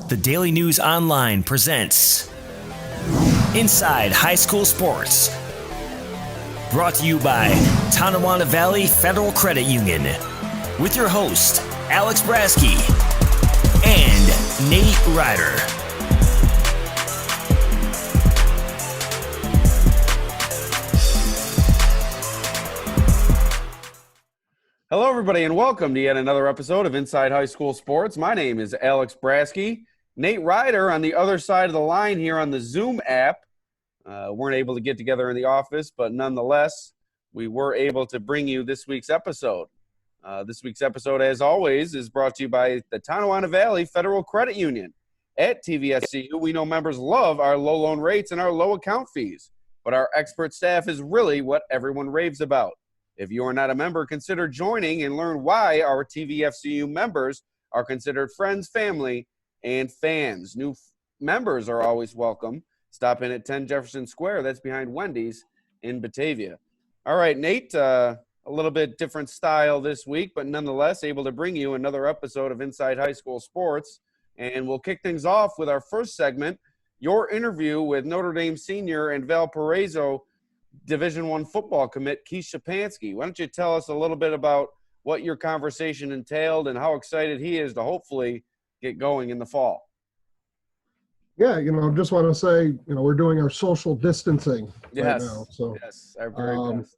The Daily News Online presents Inside High School Sports. Brought to you by Tonawanda Valley Federal Credit Union. With your host, Alex Brasky and Nate Ryder. Hello, everybody, and welcome to yet another episode of Inside High School Sports. My name is Alex Brasky. Nate Ryder on the other side of the line here on the Zoom app. Weren't able to get together in the office, but nonetheless, we were able to bring you this week's episode. This week's episode, as always, is brought to you by the Tonawanda Valley Federal Credit Union. At TVSCU, we know members love our low loan rates and our low account fees, but our expert staff is really what everyone raves about. If you are not a member, consider joining and learn why our TVFCU members are considered friends, family, and fans. New members are always welcome. Stop in at 10 Jefferson Square. That's behind Wendy's in Batavia. All right, Nate, a little bit different style this week, but nonetheless able to bring you another episode of Inside High School Sports. And we'll kick things off with our first segment, your interview with Notre Dame senior and Valparaiso Division I football commit Keith Szczepanski. Why don't you tell us a little bit about what your conversation entailed and how excited he is to hopefully get going in the fall? Yeah, just want to say, we're doing our social distancing right now. So, yes, our very best.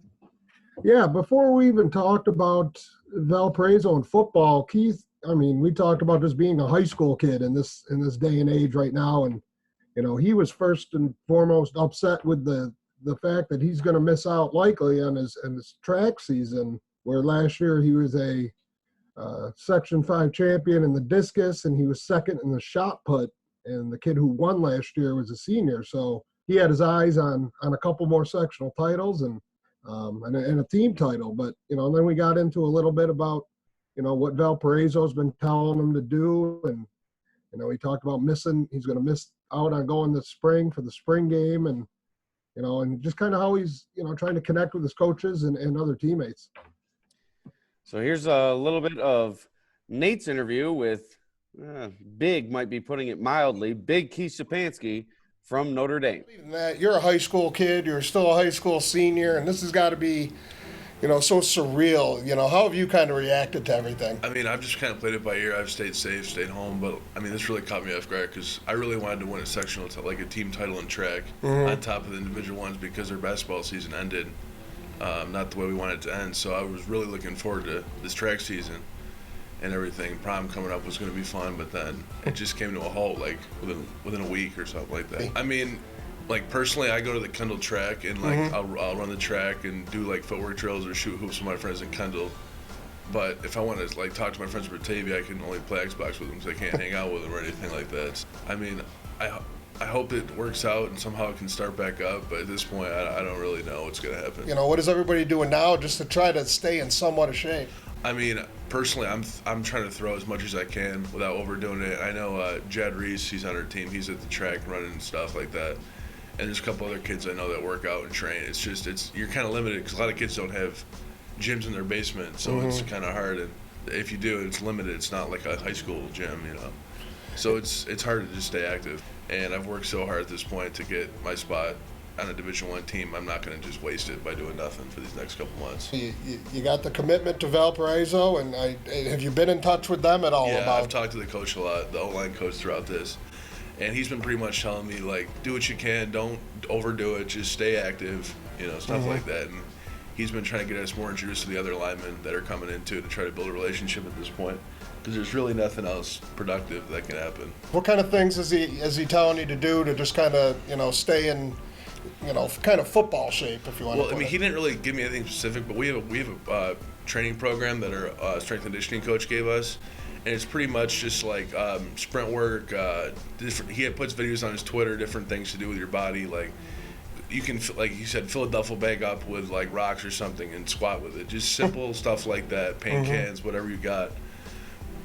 Yeah, before we even talked about Valparaiso and football, Keith, we talked about just being a high school kid in this day and age right now. And, he was first and foremost upset with the fact that he's going to miss out likely on his track season, where last year he was a Section 5 champion in the discus and he was second in the shot put, and the kid who won last year was a senior. So he had his eyes on a couple more sectional titles and a team title. But, then we got into a little bit about, what Valparaiso's been telling him to do. And, he talked about he's going to miss out on going this spring for the spring game, and just kind of how he's, trying to connect with his coaches and other teammates. So here's a little bit of Nate's interview with big, might be putting it mildly, big Keith Szczepanski from Notre Dame. That you're a high school kid, you're still a high school senior, and this has got to be, so surreal. How have you kind of reacted to everything? I've just kind of played it by ear. I've stayed safe, stayed home, but this really caught me off guard because I really wanted to win a sectional, like a team title in track on top of the individual ones because their basketball season ended not the way we wanted it to end. So I was really looking forward to this track season and everything. Prom coming up was going to be fun, but then it just came to a halt like within a week or something like that. Personally, I go to the Kendall track and I'll run the track and do footwork drills or shoot hoops with my friends in Kendall. But if I want to talk to my friends in Batavia, I can only play Xbox with them because I can't hang out with them or anything like that. I hope it works out and somehow it can start back up. But at this point, I don't really know what's going to happen. What is everybody doing now just to try to stay in somewhat of shape? Personally, I'm trying to throw as much as I can without overdoing it. I know Jad Reese, he's on our team. He's at the track running and stuff like that. And there's a couple other kids I know that work out and train. You're kind of limited because a lot of kids don't have gyms in their basement, so it's kind of hard. And if you do, it's limited. It's not like a high school gym, So it's hard to just stay active. And I've worked so hard at this point to get my spot on a Division I team. I'm not going to just waste it by doing nothing for these next couple months. You got the commitment to Valparaiso, and have you been in touch with them at all? Yeah, I've talked to the coach a lot, the O-line coach throughout this. And he's been pretty much telling me, do what you can, don't overdo it, just stay active, stuff like that. And he's been trying to get us more introduced to the other linemen that are coming in, too, to try to build a relationship at this point. Because there's really nothing else productive that can happen. What kind of things is he telling you to do to just kind of, stay in, kind of football shape, if you want to put it? He didn't really give me anything specific, but we have a training program that our strength and conditioning coach gave us. And it's pretty much just sprint work. He puts videos on his Twitter, different things to do with your body. You can, like he said, fill a duffel bag up with rocks or something and squat with it. Just simple stuff like that, paint cans, whatever you got.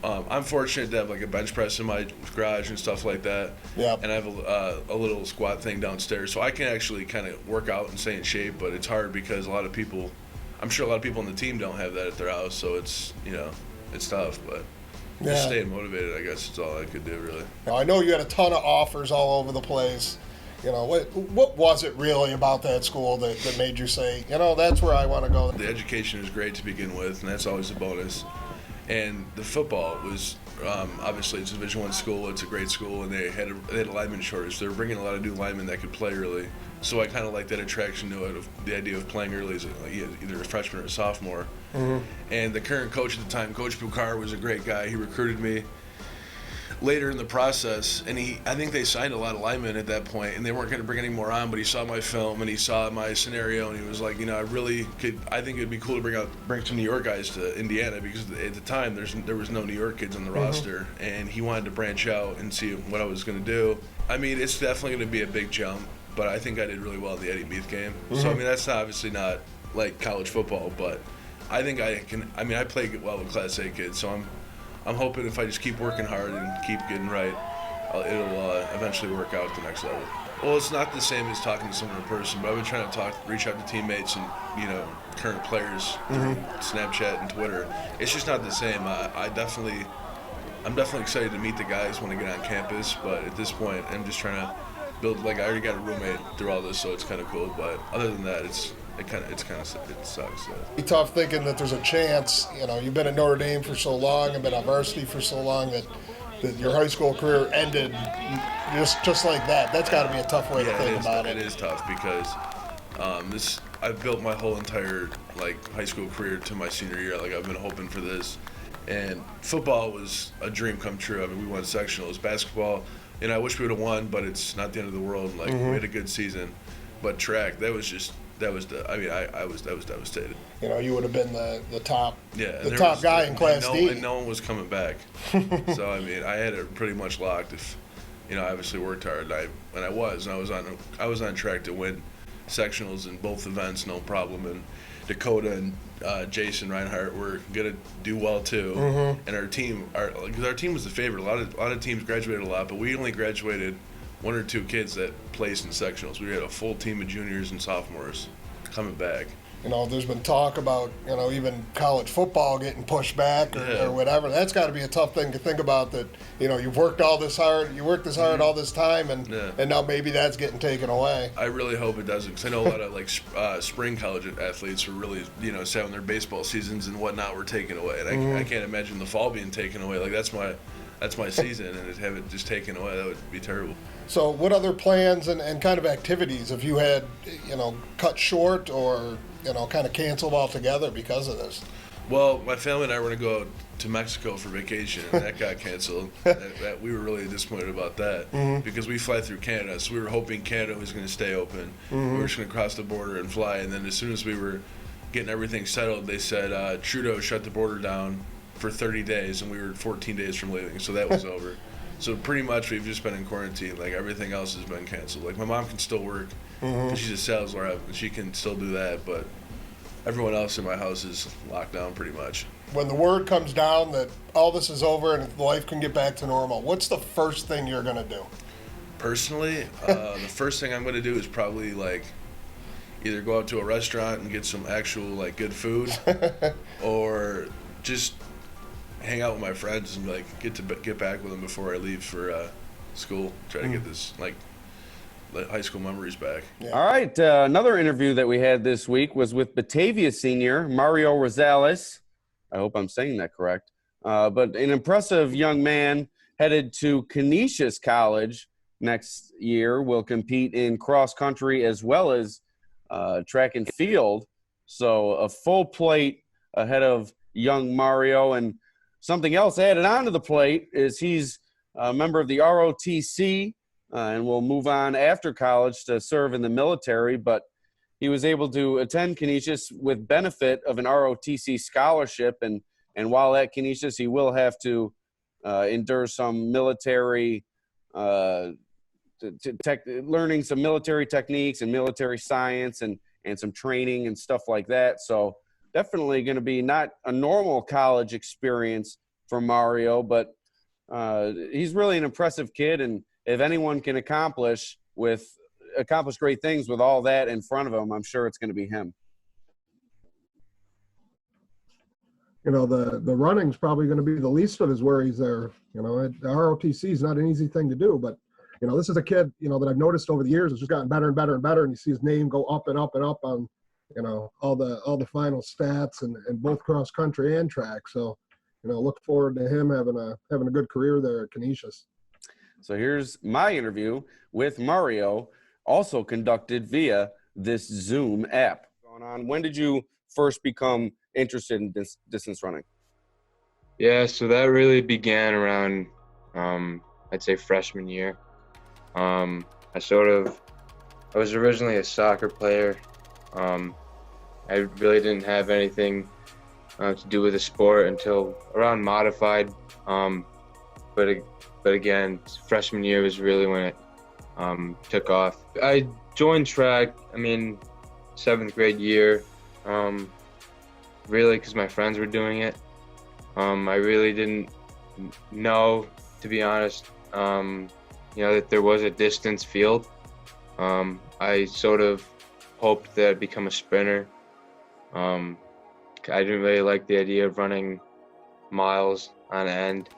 I'm fortunate to have a bench press in my garage and stuff like that. Yeah. And I have a little squat thing downstairs, so I can actually kind of work out and stay in shape. But it's hard because I'm sure a lot of people on the team don't have that at their house, so it's it's tough. But Just staying motivated, I guess, is all I could do, really. Now, I know you had a ton of offers all over the place. You know, what was it really about that school that made you say, you know, that's where I want to go? The education is great to begin with, and that's always a bonus. And the football was, obviously, it's a Division I school. It's a great school, and they had a lineman shortage. They were bringing a lot of new linemen that could play early. So I kind of like that attraction to it, of the idea of playing early as either a freshman or a sophomore. And the current coach at the time, Coach Bukar, was a great guy. He recruited me later in the process, and I think they signed a lot of linemen at that point, and they weren't going to bring any more on, but he saw my film and he saw my scenario, and he was like, you know, I think it'd be cool to bring some New York guys to Indiana, because at the time there was no New York kids on the roster, and he wanted to branch out and see what I was going to do. I mean, it's definitely going to be a big jump, but I think I did really well in the Eddie Meath game. So, I mean, that's obviously not like college football, but I think I can. I mean, I play well with Class A kids, so I'm hoping if I just keep working hard and keep getting right, it'll eventually work out at the next level. Well, it's not the same as talking to someone in person, but I've been trying to reach out to teammates and, you know, current players through Snapchat and Twitter. It's just not the same. I'm definitely excited to meet the guys when I get on campus, but at this point, I'm just trying to build. Like, I already got a roommate through all this, so it's kind of cool. But other than that, it sucks. Be tough thinking that there's a chance. You know, you've been at Notre Dame for so long and been on varsity for so long that your high school career ended just like that. That's got to be a tough way to think about it. It is tough because I've built my whole entire high school career to my senior year. Like, I've been hoping for this, and football was a dream come true. I mean, we won sectionals. Basketball, you know, I wish we would have won, but it's not the end of the world. Like, we had a good season, but track, I was devastated. You know, you would have been the top, guy in Class D. And no one was coming back. So, I mean, I had it pretty much locked. If, you know, I obviously worked hard. I was on track to win sectionals in both events, no problem. And Dakota and Jason Reinhardt were gonna do well too. And our team was the favorite. A lot of teams graduated a lot, but we only graduated one or two kids that placed in sectionals. We had a full team of juniors and sophomores coming back. You know, there's been talk about, you know, even college football getting pushed back or whatever. That's got to be a tough thing to think about, that, you know, you've worked all this hard all this time, and now maybe that's getting taken away. I really hope it doesn't, because I know a lot of spring college athletes are really, you know, having their baseball seasons and whatnot were taken away. And I can't imagine the fall being taken away. Like, that's my season, and to have it just taken away, that would be terrible. So what other plans and kind of activities have you had, you know, cut short or, you know, kind of canceled altogether because of this? Well, my family and I were going to go to Mexico for vacation, and that got canceled. that we were really disappointed about that, because we fly through Canada, so we were hoping Canada was going to stay open. We were just going to cross the border and fly, and then as soon as we were getting everything settled, they said Trudeau shut the border down for 30 days, and we were 14 days from leaving, so that was over. So pretty much we've just been in quarantine. Like, everything else has been canceled. Like, my mom can still work, because she's a sales rep, and she can still do that, but everyone else in my house is locked down pretty much. When the word comes down that all this is over and life can get back to normal, what's the first thing you're going to do? Personally, the first thing I'm going to do is probably, like, either go out to a restaurant and get some actual, like, good food, or just hang out with my friends and, like, get back with them before I leave for school. Try to get this, like, high school memories back. Yeah. All right, another interview that we had this week was with Batavia senior Mario Rosales. I hope I'm saying that correct. But an impressive young man headed to Canisius College next year, will compete in cross country as well as track and field. So a full plate ahead of young Mario. And something else added on to the plate is he's a member of the ROTC and will move on after college to serve in the military. But he was able to attend Canisius with benefit of an ROTC scholarship. And while at Canisius, he will have to endure some military learning some military techniques and military science and some training and stuff like that. So definitely going to be not a normal college experience for Mario, but he's really an impressive kid. And if anyone can accomplish great things with all that in front of him, I'm sure it's going to be him. the running's probably going to be the least of his worries there. The ROTC is not an easy thing to do, but this is a kid, that I've noticed over the years has just gotten better and better and better, and you see his name go up and up and up on, all the final stats and both cross country and track. So, look forward to him having a good career there at Canisius. So here's my interview with Mario, also conducted via this Zoom app. Going on. When did you first become interested in distance running? Yeah, so that really began around, I'd say freshman year. I was originally a soccer player. I really didn't have anything to do with the sport until around modified. But again, freshman year was really when it took off. I joined track, 7th grade year, really because my friends were doing it. I really didn't know, to be honest, that there was a distance field. I sort of hoped that I'd become a sprinter. I didn't really like the idea of running miles on end.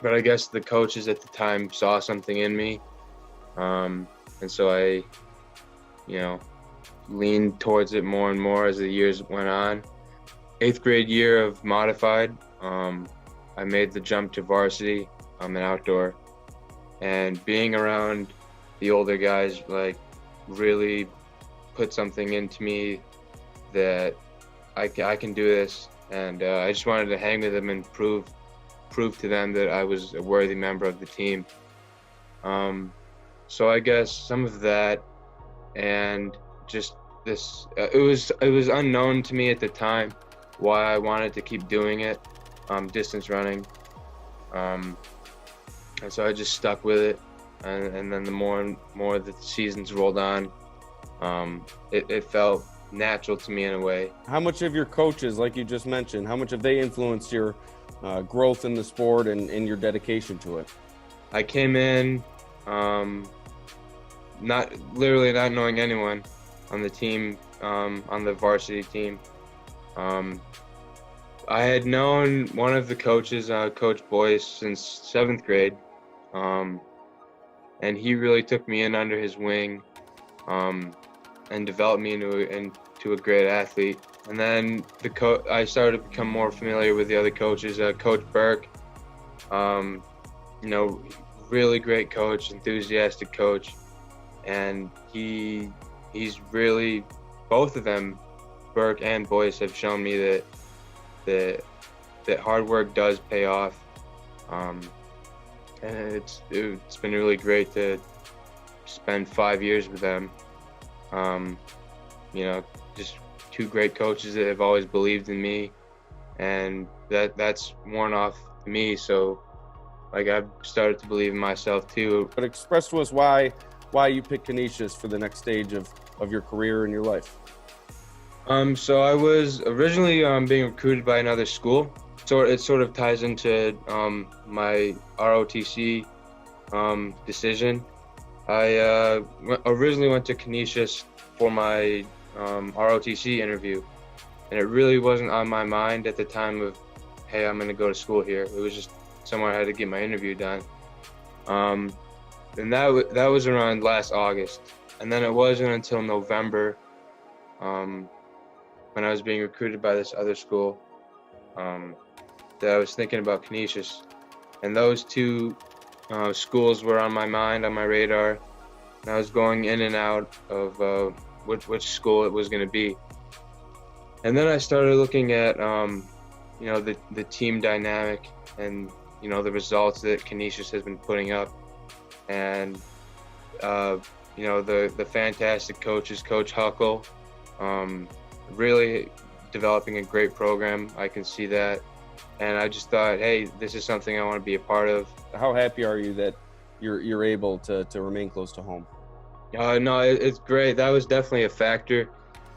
But I guess the coaches at the time saw something in me. And so I, leaned towards it more and more as the years went on. 8th grade year of modified, I made the jump to varsity, an outdoor. And being around the older guys, really put something into me that I can do this. And I just wanted to hang with them and prove to them that I was a worthy member of the team. So I guess some of that, and just this, it was unknown to me at the time why I wanted to keep doing it, distance running. And so I just stuck with it. And then the more and more the seasons rolled on, it felt natural to me in a way. How much of your coaches, like you just mentioned, how much have they influenced your growth in the sport and your dedication to it? I came in not knowing anyone on the team, on the varsity team. I had known one of the coaches, Coach Boyce, since 7th grade, and he really took me in under his wing and developed me into a great athlete. And then I started to become more familiar with the other coaches. Coach Burke, really great coach, enthusiastic coach, and he's really, both of them, Burke and Boyce, have shown me that hard work does pay off. And it's been really great to spend 5 years with them. Just two great coaches that have always believed in me, and that's worn off me. So I've started to believe in myself too. But express to us why you picked Canisius for the next stage of your career and your life. So I was originally being recruited by another school. So it sort of ties into my ROTC decision. I originally went to Canisius for my ROTC interview, and it really wasn't on my mind at the time of, hey, I'm going to go to school here. It was just somewhere I had to get my interview done. And that was around last August. And then it wasn't until November, when I was being recruited by this other school, that I was thinking about Canisius. And those two schools were on my mind, on my radar. And I was going in and out of which school it was going to be. And then I started looking at, the team dynamic and, the results that Canisius has been putting up. And, the fantastic coaches, Coach Huckle, really developing a great program. I can see that. And I just thought, hey, this is something I want to be a part of. How happy are you that you're able to remain close to home? No, it's great. That was definitely a factor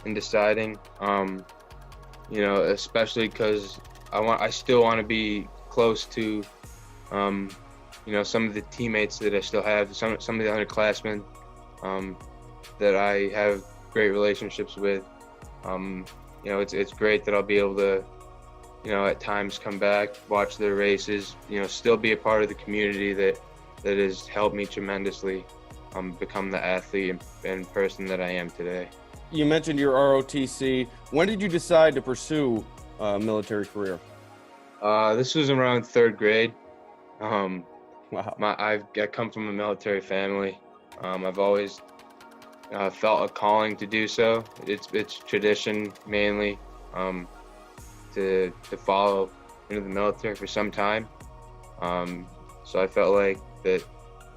in deciding, especially because I still want to be close to, some of the teammates that I still have, some of the underclassmen that I have great relationships with. you know, it's great that I'll be able to, you know, at times come back, watch their races, you know, still be a part of the community that has helped me tremendously become the athlete and person that I am today. You mentioned your ROTC. When did you decide to pursue a military career? This was around 3rd grade. Wow. I come from a military family. I've always felt a calling to do so. It's tradition mainly to follow into the military for some time. So I felt like that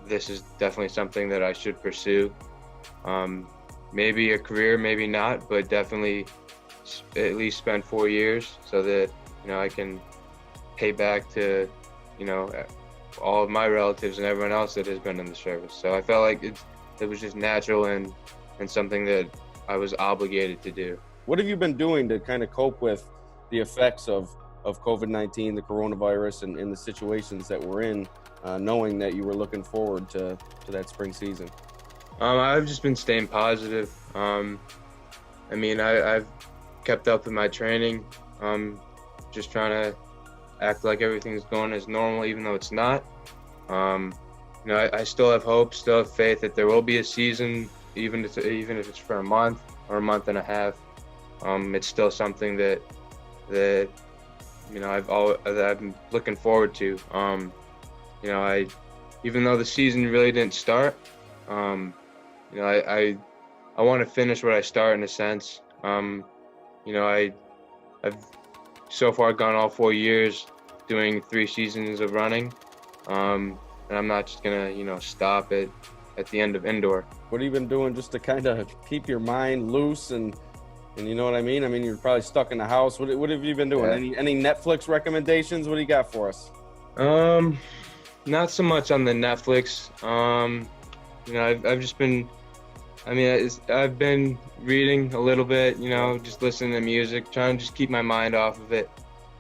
this is definitely something that I should pursue. Maybe a career, maybe not, but definitely at least spend 4 years so that, you know, I can pay back to, you know, all of my relatives and everyone else that has been in the service. So I felt like it was just natural and something that I was obligated to do. What have you been doing to kind of cope with the effects of COVID-19, the coronavirus, and the situations that we're in, knowing that you were looking forward to that spring season? I've just been staying positive. I mean, I've kept up with my training, just trying to act like everything's going as normal, even though it's not. You know, I still have hope, still have faith that there will be a season, even if it's for a month or a month and a half. It's still something that you know that I've been looking forward to. You know, even though the season really didn't start, you know, I want to finish what I start in a sense. You know, I've so far gone all 4 years doing 3 seasons of running, and I'm not just gonna, you know, stop at the end of indoor. What have you been doing just to kind of keep your mind loose and you know what I mean? I mean, you're probably stuck in the house. What have you been doing? Yeah. Any Netflix recommendations? What do you got for us? Not so much on the Netflix. You know, I've just been, I mean, I've been reading a little bit, you know, just listening to music, trying to just keep my mind off of it,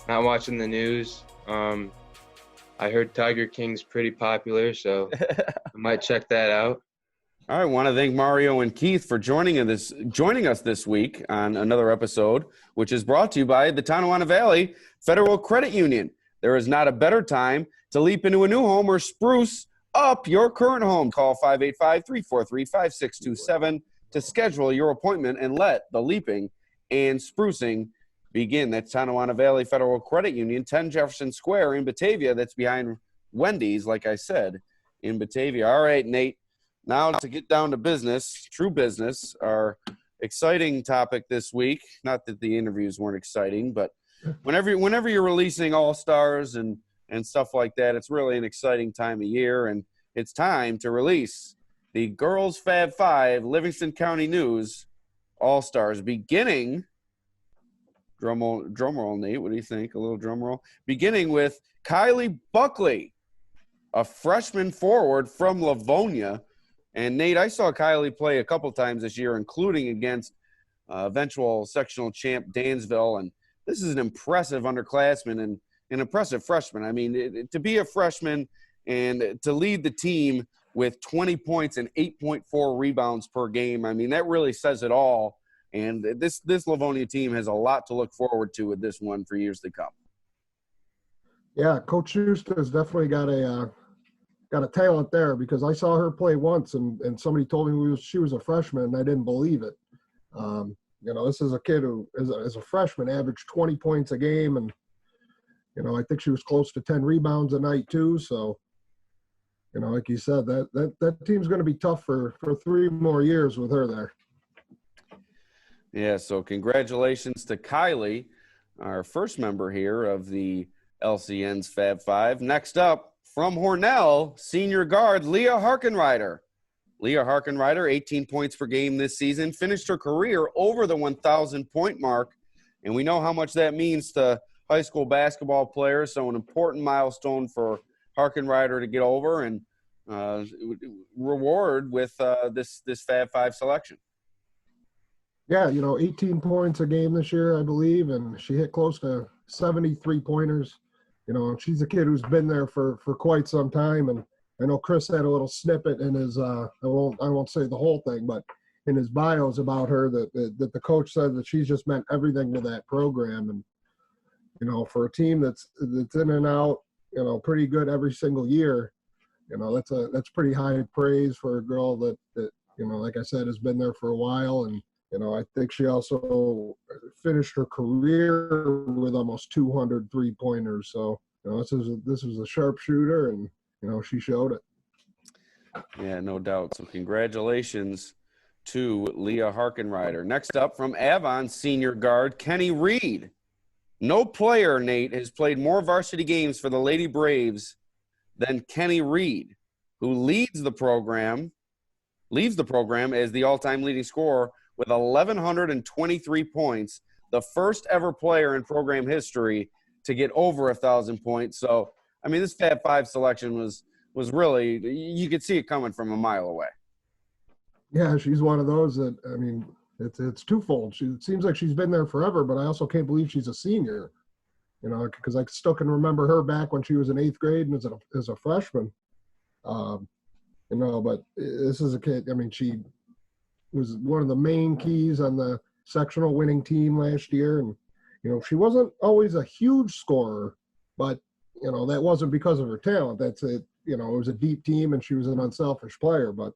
not watching the news. I heard Tiger King's pretty popular, so I might check that out. All right, I want to thank Mario and Keith for joining us this week on another episode, which is brought to you by the Tonawanda Valley Federal Credit Union. There is not a better time to leap into a new home or spruce up your current home. Call 585-343-5627 to schedule your appointment and let the leaping and sprucing begin. That's Tonawanda Valley Federal Credit Union, 10 Jefferson Square in Batavia. That's behind Wendy's, like I said, in Batavia. All right, Nate. Now to get down to business, true business, our exciting topic this week. Not that the interviews weren't exciting, but whenever you're releasing all-stars and stuff like that, it's really an exciting time of year, and it's time to release the girls Fab-Five Livingston County News all-stars, beginning, drum roll, Nate, what do you think? A little drum roll. Beginning with KYLIE Buckley, a freshman forward from Livonia. And Nate, I saw KYLIE play a couple times this year, including against eventual sectional champ Dansville, and this is an impressive underclassman and an impressive freshman. I mean, to be a freshman and to lead the team with 20 points and 8.4 rebounds per game, I mean, that really says it all. And this Livonia team has a lot to look forward to with this one for years to come. Yeah, Coach Schuster has definitely got a talent there, because I saw her play once and somebody told me she was a freshman and I didn't believe it. You know, this is a kid who is a freshman, averaged 20 points a game, and you know, I think she was close to 10 rebounds a night too. So, you know, like you said, that team's going to be tough for 3 more years with her there. Yeah, so congratulations to KYLIE, our first member here of the LCN's Fab-Five. Next up, from Hornell, senior guard Leah Harkenrider. Leah Harkenrider, 18 points per game this season, finished her career over the 1,000-point mark, and we know how much that means to high school basketball players, so an important milestone for Harkenrider to get over and reward with this Fab-Five selection. Yeah, you know, 18 points a game this year, I believe, and she hit close to 73 pointers. You know, she's a kid who's been there for quite some time, and I know Chris had a little snippet in his I won't say the whole thing, but in his bios about her that the coach said that she's just meant everything to that program. And, you know, for a team that's in and out, you know, pretty good every single year, you know, that's pretty high praise for a girl that, you know, like I said, has been there for a while. And, you know, I think she also finished her career with almost 200 3-pointers. So, you know, this was a sharpshooter, and, you know, she showed it. Yeah, no doubt. So congratulations to Leah Harkenrider. Next up from Avon, senior guard Kenny Reed. No player, Nate, has played more varsity games for the Lady Braves than Kenny Reed, who leads the program as the all-time leading scorer with 1,123 points, the first ever player in program history to get over 1,000 points. So, I mean, this Fab-Five selection was really, you could see it coming from a mile away. Yeah, she's one of those that, I mean, it's twofold. It seems like she's been there forever, but I also can't believe she's a senior, you know, because I still can remember her back when she was in 8th grade and as a freshman. You know, but this is a kid, I mean, she was one of the main keys on the sectional winning team last year. And, you know, she wasn't always a huge scorer, but, you know, that wasn't because of her talent. That's it. You know, it was a deep team and she was an unselfish player, but,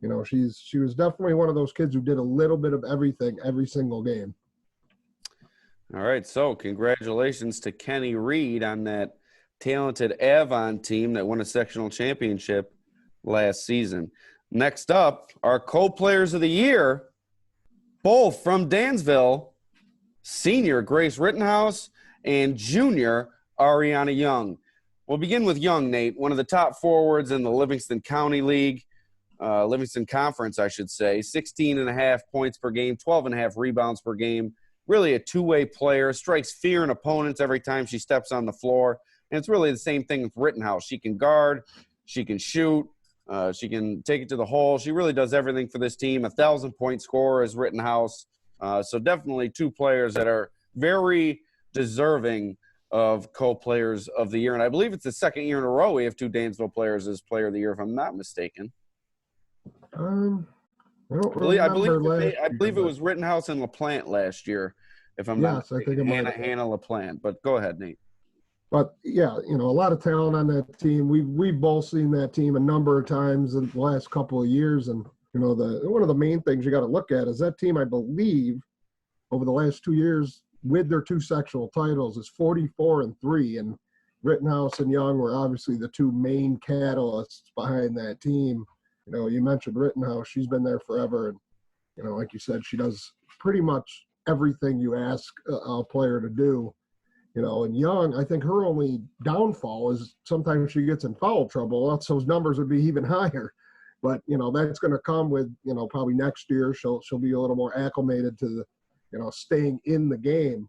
you know, she was definitely one of those kids who did a little bit of everything every single game. All right, so congratulations to Kenny Reed on that talented Avon team that won a sectional championship last season. Next up, our co-players of the year, both from Dansville, senior Grace Rittenhouse and junior Ariana Young. We'll begin with Young, Nate, one of the top forwards in the Livingston County League, Livingston Conference, I should say. 16.5 points per game, 12.5 rebounds per game. Really a two-way player, strikes fear in opponents every time she steps on the floor. And it's really the same thing with Rittenhouse. She can guard, she can shoot, she can take it to the hole. She really does everything for this team. 1,000-point scorer is Rittenhouse. So definitely two players that are very deserving of co-players of the year. And I believe it's the second year in a row we have two Dansville players as player of the year, if I'm not mistaken. I don't remember I believe it was Rittenhouse and LaPlante last year, if I'm not mistaken. I think it might have been. Hannah LaPlante. But go ahead, Nate. But, yeah, you know, a lot of talent on that team. We've both seen that team a number of times in the last couple of years. And, you know, one of the main things you got to look at is that team, I believe, over the last 2 years, with their two sectional titles, is 44-3. And Rittenhouse and Young were obviously the two main catalysts behind that team. You know, you mentioned Rittenhouse. She's been there forever. And, you know, like you said, she does pretty much everything you ask a player to do. You know, and Young, I think her only downfall is sometimes she gets in foul trouble, else those numbers would be even higher. But, you know, that's going to come with, you know, probably next year she'll be a little more acclimated to the, you know, staying in the game.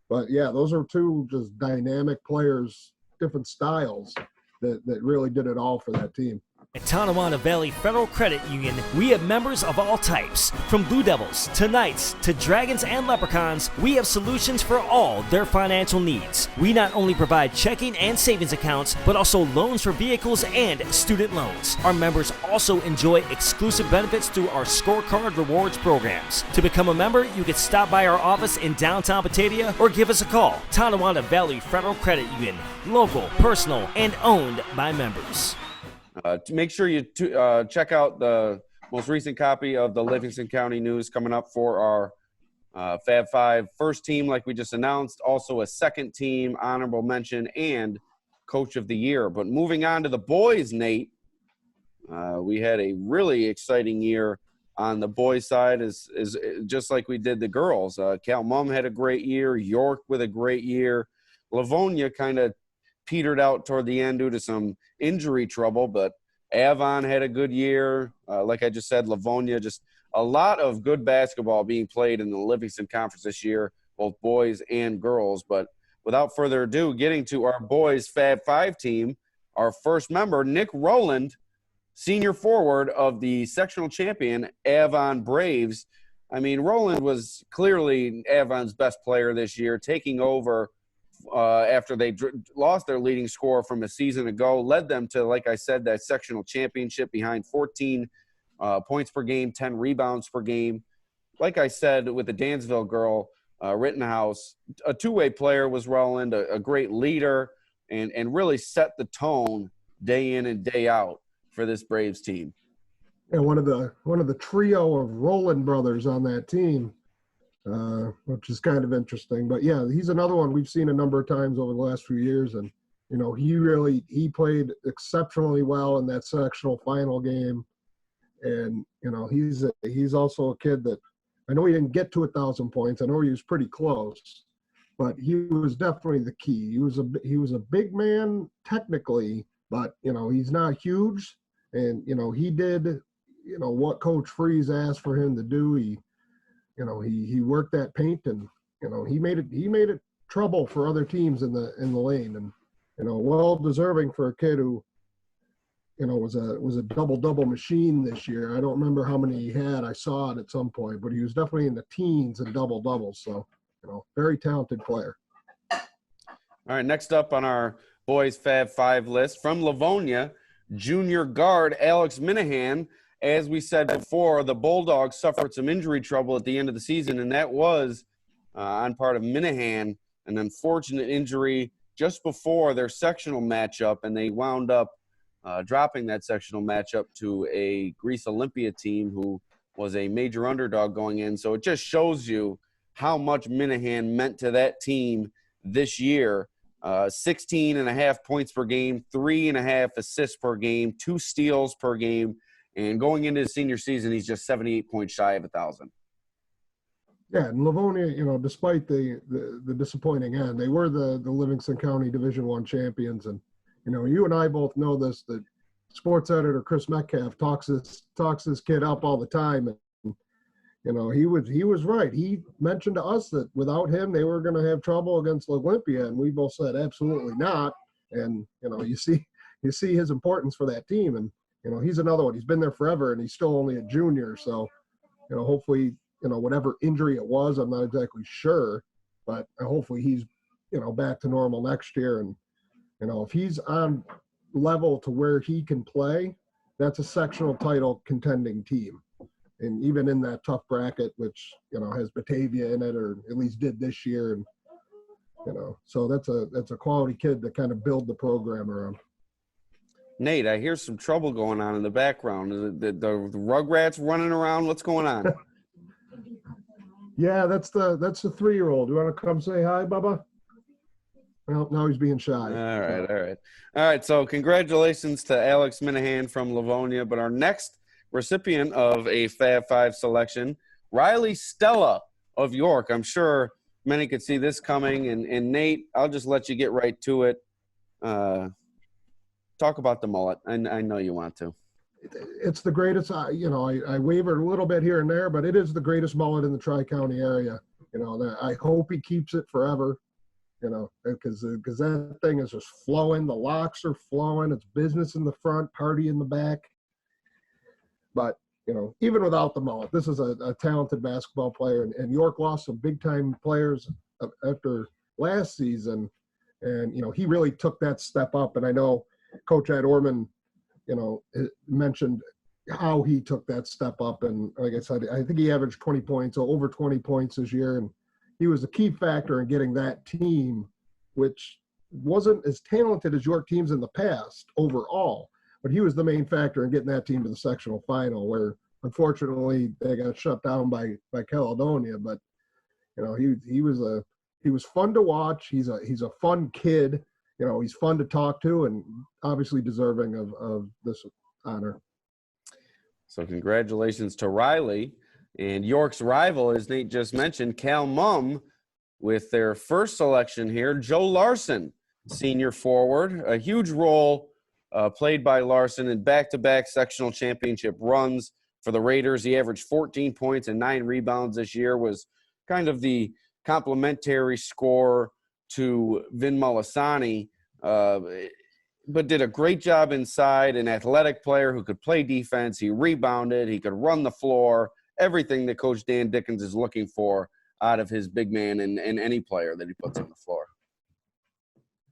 But, yeah, those are two just dynamic players, different styles that really did it all for that team. At Tonawanda Valley Federal Credit Union, we have members of all types. From Blue Devils to Knights to Dragons and Leprechauns, we have solutions for all their financial needs. We not only provide checking and savings accounts, but also loans for vehicles and student loans. Our members also enjoy exclusive benefits through our scorecard rewards programs. To become a member, you can stop by our office in downtown Batavia or give us a call. Tonawanda Valley Federal Credit Union, local, personal, and owned by members. Make sure you check out the most recent copy of the Livingston County News coming up for our Fab-Five first team, like we just announced. Also a second team, honorable mention, and Coach of the Year. But moving on to the boys, Nate, we had a really exciting year on the boys' side, is just like we did the girls. Cal Mum had a great year. York with a great year. Livonia kind of petered out toward the end due to some injury trouble, but Avon had a good year. Like I just said, Livonia, just a lot of good basketball being played in the Livingston Conference this year, both boys and girls. But without further ado, getting to our boys Fab-Five team, our first member, Nick Rowland, senior forward of the sectional champion Avon Braves. I mean, Rowland was clearly Avon's best player this year, taking over after they lost their leading scorer from a season ago, led them to, like I said, that sectional championship behind 14 points per game, 10 rebounds per game. Like I said, with the Dansville girl, Rittenhouse, a two-way player was Rowland, a great leader, and really set the tone day in and day out for this Braves team. Yeah, one of the trio of Rowland brothers on that team, which is kind of interesting. But yeah, he's another one we've seen a number of times over the last few years, and he played exceptionally well in that sectional final game. And he's also a kid that I know he didn't get to 1,000 points. I know he was pretty close, but he was definitely the key. He was a big man technically, but he's not huge, and he did what Coach Freeze asked for him to do. He worked that paint, and he made it trouble for other teams in the lane, and well deserving for a kid who was a double machine this year. I don't remember how many he had. I saw it at some point, but he was definitely in the teens and double doubles. So very talented player. All right, next up on our boys Fab-Five list, from Livonia, junior guard Alex Minahan. As we said before, the Bulldogs suffered some injury trouble at the end of the season, and that was on part of Minahan, an unfortunate injury just before their sectional matchup, and they wound up dropping that sectional matchup to a Greece Olympia team who was a major underdog going in. So it just shows you how much Minahan meant to that team this year. 16.5 points per game, 3.5 assists per game, 2 steals per game. And going into his senior season, he's just 78 points shy of 1,000. Yeah, and Livonia, despite the disappointing end, they were the Livingston County Division I champions. And, you and I both know this, that sports editor Chris Metcalf talks this kid up all the time. And, he was right. He mentioned to us that without him, they were going to have trouble against Olympia. And we both said, absolutely not. And, you see his importance for that team. And, he's another one. He's been there forever, and he's still only a junior. So, hopefully, whatever injury it was, I'm not exactly sure, but hopefully he's, back to normal next year. And, if he's on level to where he can play, that's a sectional title contending team. And even in that tough bracket, which, has Batavia in it, or at least did this year. And, so that's a quality kid to kind of build the program around. Nate, I hear some trouble going on in the background. The Rugrats running around. What's going on? Yeah, that's the 3-year-old. You want to come say hi, Bubba? Well, now he's being shy. All right. So congratulations to Alex Minahan from Livonia. But our next recipient of a Fab-Five selection, Riley Stella of York. I'm sure many could see this coming. And Nate, I'll just let you get right to it. Talk about the mullet. I know you want to. It's the greatest. I wavered a little bit here and there, but it is the greatest mullet in the Tri-County area. I hope he keeps it forever. Because that thing is just flowing. The locks are flowing. It's business in the front, party in the back. But even without the mullet, this is a talented basketball player. And York lost some big time players after last season, and he really took that step up. And I know Coach Ed Orman, mentioned how he took that step up. And like I said, I think he averaged 20 points, so over 20 points this year. And he was a key factor in getting that team, which wasn't as talented as York teams in the past overall, but he was the main factor in getting that team to the sectional final, where unfortunately they got shut down by Caledonia. But he was fun to watch. He's a fun kid. He's fun to talk to, and obviously deserving of this honor. So congratulations to Riley. And York's rival, as Nate just mentioned, Cal Mum, with their first selection here, Joe Larson, senior forward. A huge role played by Larson in back-to-back sectional championship runs for the Raiders. He averaged 14 points and 9 rebounds this year, was kind of the complementary scorer to Vin Molisani, but did a great job inside, an athletic player who could play defense. He rebounded. He could run the floor. Everything that Coach Dan Dickens is looking for out of his big man and any player that he puts on the floor.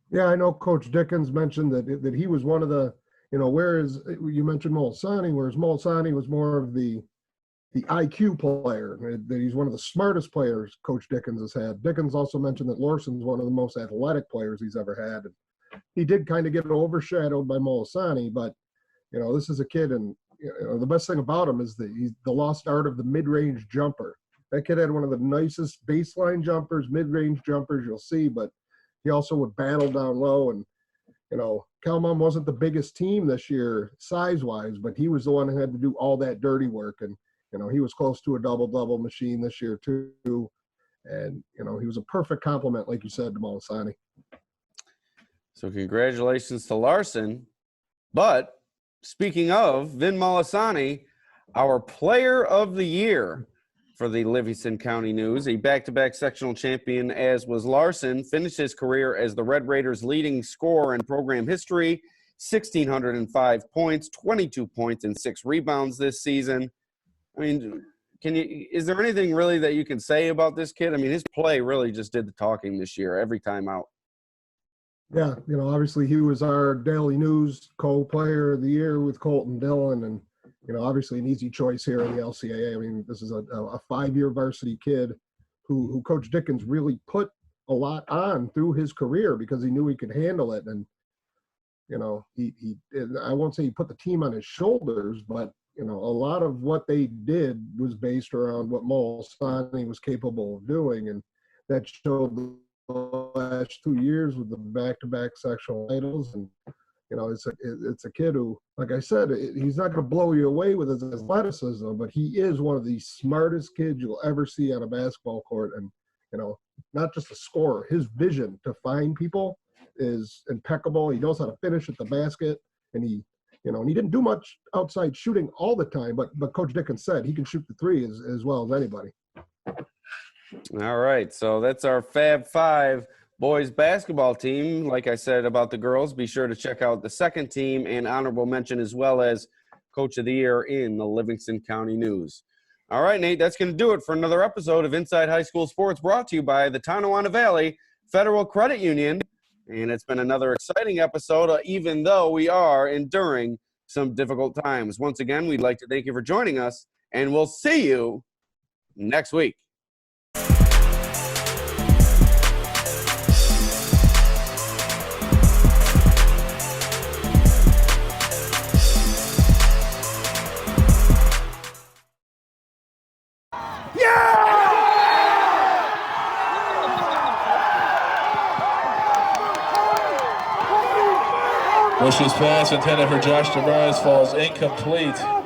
Yeah, I know Coach Dickens mentioned that he was one of the, whereas you mentioned Molisani, whereas Molisani was more of the IQ player, that he's one of the smartest players Coach Dickens has had. Dickens also mentioned that Larson's one of the most athletic players he's ever had. And he did kind of get overshadowed by Molisani, but, this is a kid, and the best thing about him is that he's the lost art of the mid-range jumper. That kid had one of the nicest baseline jumpers, mid-range jumpers you'll see, but he also would battle down low. And, Calmon wasn't the biggest team this year size-wise, but he was the one who had to do all that dirty work. And, he was close to a double-double machine this year too. And, he was a perfect complement, like you said, to Molisani. So congratulations to Larson. But speaking of Vin Molisani, our player of the year for the Livingston County News, a back-to-back sectional champion as was Larson, finished his career as the Red Raiders' leading scorer in program history, 1,605 points, 22 points, and 6 rebounds this season. I mean, is there anything really that you can say about this kid? I mean, his play really just did the talking this year every time out. Yeah, obviously he was our Daily News co-player of the year with Colton Dillon, and obviously an easy choice here in the LCAA. I mean, this is a 5-year varsity kid who Coach Dickens really put a lot on through his career because he knew he could handle it. And, he I won't say he put the team on his shoulders, but, a lot of what they did was based around what Molisani was capable of doing. And that showed the last 2 years with the back-to-back sectional titles. And, it's a kid who, like I said, he's not going to blow you away with his athleticism, but he is one of the smartest kids you'll ever see on a basketball court. And, not just a scorer, his vision to find people is impeccable. He knows how to finish at the basket, and he didn't do much outside shooting all the time, but Coach Dickens said he can shoot the three as well as anybody. All right, so that's our Fab-Five boys basketball team. Like I said about the girls, be sure to check out the second team and honorable mention as well as Coach of the Year in the Livingston County News. All right, Nate, that's going to do it for another episode of Inside High School Sports brought to you by the Tonawanda Valley Federal Credit Union. And it's been another exciting episode, even though we are enduring some difficult times. Once again, we'd like to thank you for joining us, and we'll see you next week. Bush's pass intended for Josh DeVries falls incomplete.